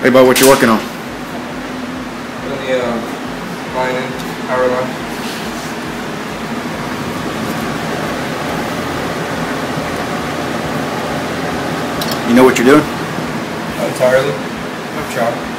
Hey, bud, what you working on? On the line in, power line. You know what you're doing? Not entirely. I'm trying.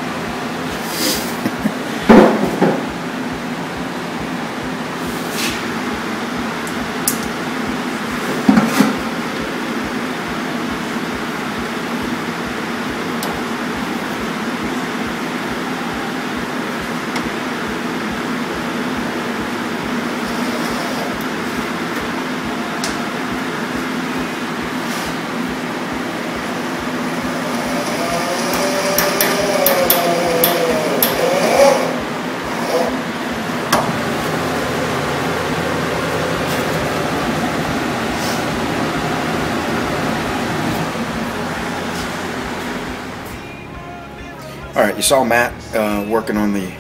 All right, you saw Matt working on the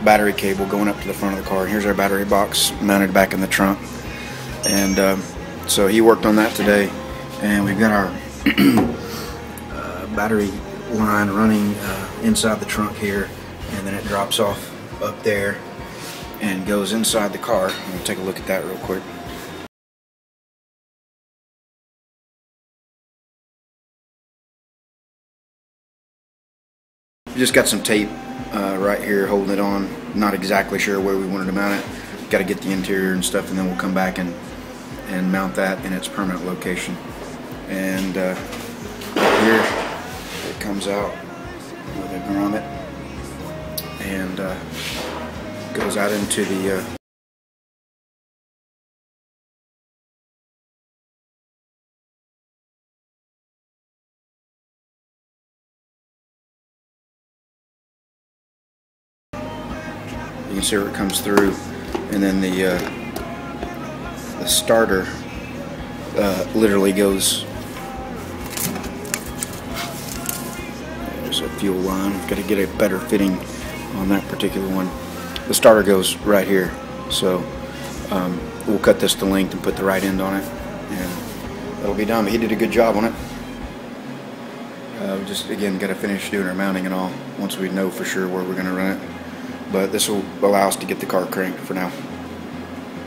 battery cable going up to the front of the car. And here's our battery box mounted back in the trunk. And so he worked on that today. And we've got our battery line running inside the trunk here. And then it drops off up there and goes inside the car. We'll take a look at that real quick. We just got some tape right here holding it on. Not exactly sure where we wanted to mount it. Got to get the interior and stuff, and then we'll come back and mount that in its permanent location. And here it comes out with a grommet and goes out into the you can see where it comes through, and then the starter literally goes. There's a fuel line. We've got to get a better fitting on that particular one. The starter goes right here, so we'll cut this to length and put the right end on it, and that'll be done. But he did a good job on it. We just again got to finish doing our mounting and all once we know for sure where we're going to run it. But this will allow us to get the car cranked for now.